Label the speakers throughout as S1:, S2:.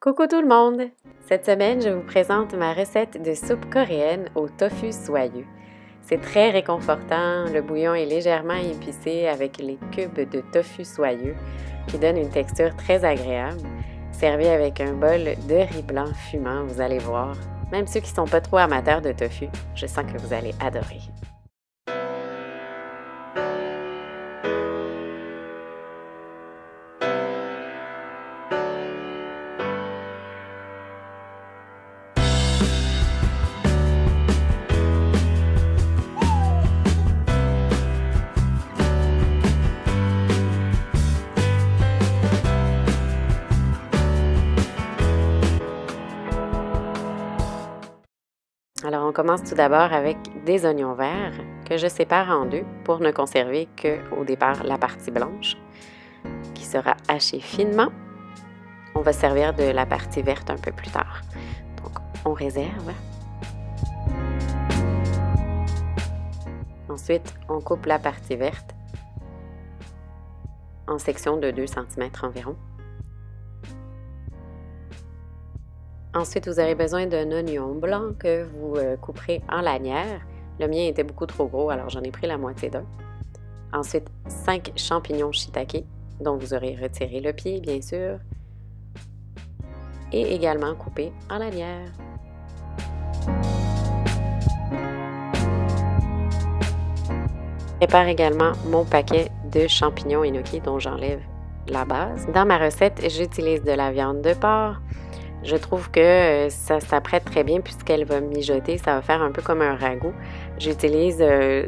S1: Coucou tout le monde! Cette semaine, je vous présente ma recette de soupe coréenne au tofu soyeux. C'est très réconfortant, le bouillon est légèrement épicé avec les cubes de tofu soyeux qui donnent une texture très agréable. Servi avec un bol de riz blanc fumant, vous allez voir. Même ceux qui ne sont pas trop amateurs de tofu, je sens que vous allez adorer. Alors, on commence tout d'abord avec des oignons verts que je sépare en deux pour ne conserver qu'au départ la partie blanche qui sera hachée finement. On va servir de la partie verte un peu plus tard. Donc, on réserve. Ensuite, on coupe la partie verte en sections de 2 cm environ. Ensuite, vous aurez besoin d'un oignon blanc que vous couperez en lanières. Le mien était beaucoup trop gros, alors j'en ai pris la moitié d'un. Ensuite, 5 champignons shiitake, dont vous aurez retiré le pied, bien sûr, et également coupés en lanières. Je prépare également mon paquet de champignons enoki dont j'enlève la base. Dans ma recette, j'utilise de la viande de porc. Je trouve que ça s'apprête très bien puisqu'elle va mijoter, ça va faire un peu comme un ragoût. J'utilise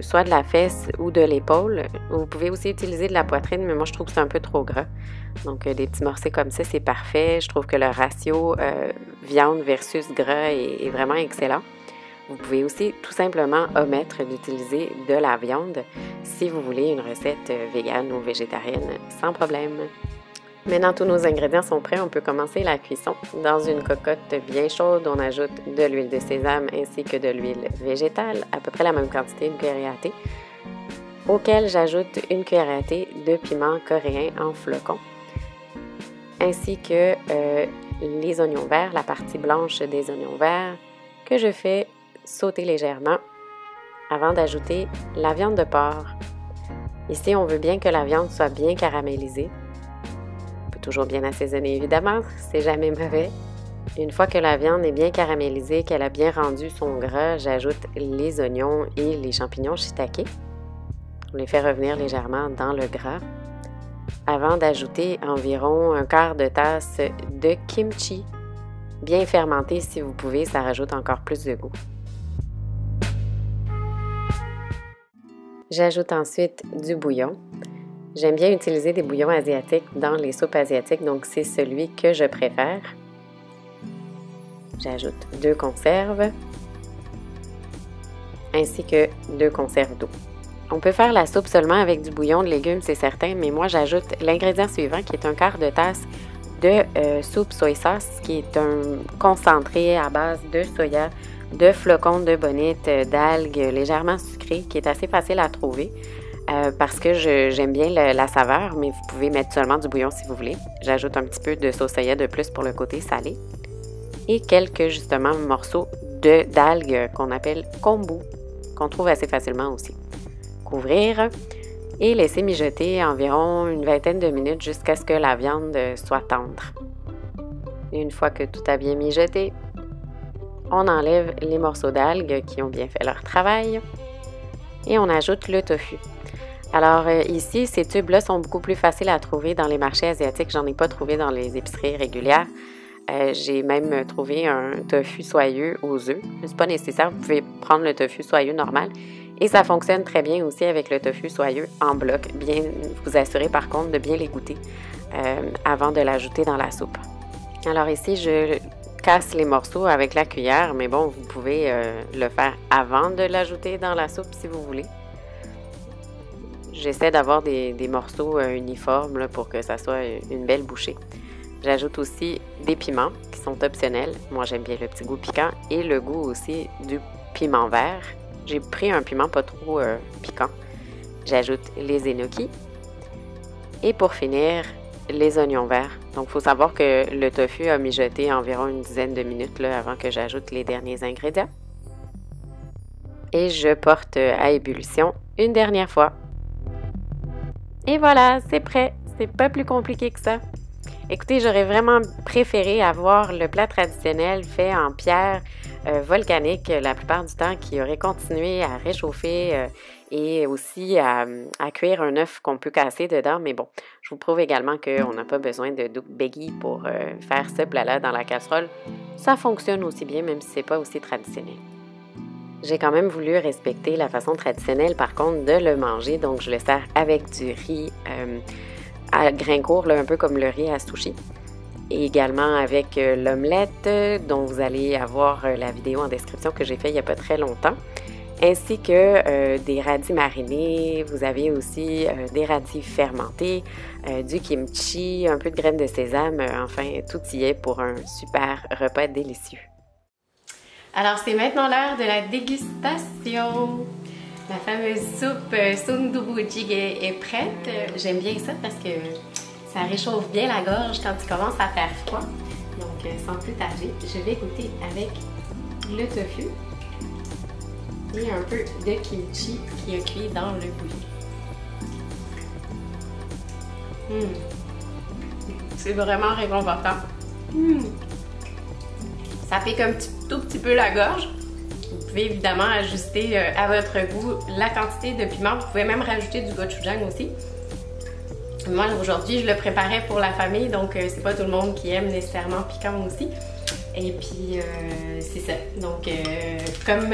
S1: soit de la fesse ou de l'épaule. Vous pouvez aussi utiliser de la poitrine, mais moi je trouve que c'est un peu trop gras. Donc des petits morceaux comme ça, c'est parfait. Je trouve que le ratio viande versus gras est vraiment excellent. Vous pouvez aussi tout simplement omettre d'utiliser de la viande si vous voulez une recette végane ou végétarienne sans problème. Maintenant, tous nos ingrédients sont prêts, on peut commencer la cuisson. Dans une cocotte bien chaude, on ajoute de l'huile de sésame ainsi que de l'huile végétale, à peu près la même quantité, une cuillère à thé, auquel j'ajoute une cuillère à thé de piment coréen en flocons, ainsi que les oignons verts, la partie blanche des oignons verts, que je fais sauter légèrement avant d'ajouter la viande de porc. Ici, on veut bien que la viande soit bien caramélisée. Toujours bien assaisonné évidemment, c'est jamais mauvais. Une fois que la viande est bien caramélisée, qu'elle a bien rendu son gras, j'ajoute les oignons et les champignons shiitake. On les fait revenir légèrement dans le gras avant d'ajouter environ un quart de tasse de kimchi. Bien fermenté si vous pouvez, ça rajoute encore plus de goût. J'ajoute ensuite du bouillon. J'aime bien utiliser des bouillons asiatiques dans les soupes asiatiques, donc c'est celui que je préfère. J'ajoute 2 conserves, ainsi que 2 conserves d'eau. On peut faire la soupe seulement avec du bouillon de légumes, c'est certain, mais moi j'ajoute l'ingrédient suivant qui est un quart de tasse de soupe soy sauce, qui est un concentré à base de soya, de flocons de bonite, d'algues légèrement sucrées, qui est assez facile à trouver. Parce que j'aime bien la saveur, mais vous pouvez mettre seulement du bouillon si vous voulez. J'ajoute un petit peu de sauce soya de plus pour le côté salé. Et quelques, justement, morceaux d'algues qu'on appelle kombu, qu'on trouve assez facilement aussi. Couvrir et laisser mijoter environ une vingtaine de minutes jusqu'à ce que la viande soit tendre. Et une fois que tout a bien mijoté, on enlève les morceaux d'algues qui ont bien fait leur travail et on ajoute le tofu. Alors ici, ces tubes-là sont beaucoup plus faciles à trouver dans les marchés asiatiques. J'en ai pas trouvé dans les épiceries régulières. J'ai même trouvé un tofu soyeux aux œufs. C'est pas nécessaire, vous pouvez prendre le tofu soyeux normal. Et ça fonctionne très bien aussi avec le tofu soyeux en bloc. Bien vous assurez par contre de bien l'égoutter avant de l'ajouter dans la soupe. Alors ici, je casse les morceaux avec la cuillère, mais bon, vous pouvez le faire avant de l'ajouter dans la soupe si vous voulez. J'essaie d'avoir des morceaux uniformes là, pour que ça soit une belle bouchée. J'ajoute aussi des piments qui sont optionnels. Moi, j'aime bien le petit goût piquant et le goût aussi du piment vert. J'ai pris un piment pas trop piquant. J'ajoute les enoki. Et pour finir, les oignons verts. Donc, il faut savoir que le tofu a mijoté environ une dizaine de minutes là, avant que j'ajoute les derniers ingrédients. Et je porte à ébullition une dernière fois. Et voilà, c'est prêt. C'est pas plus compliqué que ça. Écoutez, j'aurais vraiment préféré avoir le plat traditionnel fait en pierre volcanique la plupart du temps qui aurait continué à réchauffer et aussi à cuire un œuf qu'on peut casser dedans. Mais bon, je vous prouve également qu'on n'a pas besoin de douk beggy pour faire ce plat-là dans la casserole. Ça fonctionne aussi bien, même si c'est pas aussi traditionnel. J'ai quand même voulu respecter la façon traditionnelle, par contre, de le manger. Donc, je le sers avec du riz à grains courts, là, un peu comme le riz à sushi. Et également avec l'omelette, dont vous allez avoir la vidéo en description que j'ai fait il n'y a pas très longtemps. Ainsi que des radis marinés. Vous avez aussi des radis fermentés, du kimchi, un peu de graines de sésame. Enfin, tout y est pour un super repas délicieux. Alors, c'est maintenant l'heure de la dégustation. La fameuse soupe sundubu jjigae est prête. J'aime bien ça parce que ça réchauffe bien la gorge quand il commence à faire froid. Donc, sans plus tarder, je vais goûter avec le tofu et un peu de kimchi qui a cuit dans le bouillon. C'est vraiment réconfortant. Ça pique un tout petit peu la gorge. Vous pouvez évidemment ajuster à votre goût la quantité de piment. Vous pouvez même rajouter du gochujang aussi. Moi, aujourd'hui, je le préparais pour la famille, donc c'est pas tout le monde qui aime nécessairement piquant aussi. Et puis, c'est ça. Donc, comme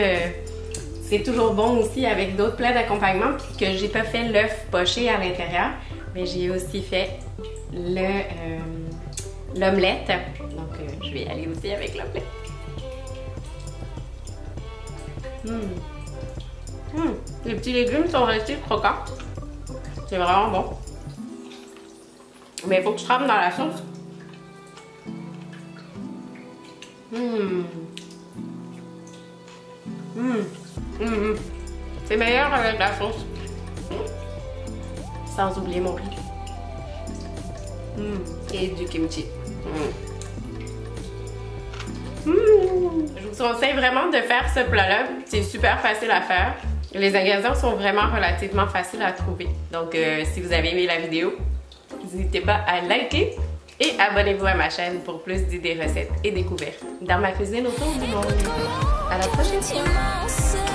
S1: c'est toujours bon aussi avec d'autres plats d'accompagnement, puis que j'ai pas fait l'œuf poché à l'intérieur, mais j'ai aussi fait l'omelette. Donc, je vais aller aussi avec l'omelette. Les petits légumes sont restés croquants. C'est vraiment bon. Mais il faut que je trempe dans la sauce. C'est meilleur avec la sauce. Sans oublier mon riz. Et du kimchi. Je vous conseille vraiment de faire ce plat-là. C'est super facile à faire. Les ingrédients sont vraiment relativement faciles à trouver. Donc, si vous avez aimé la vidéo, n'hésitez pas à liker et abonnez-vous à ma chaîne pour plus d'idées, recettes et découvertes dans ma cuisine autour du monde. À la prochaine fois!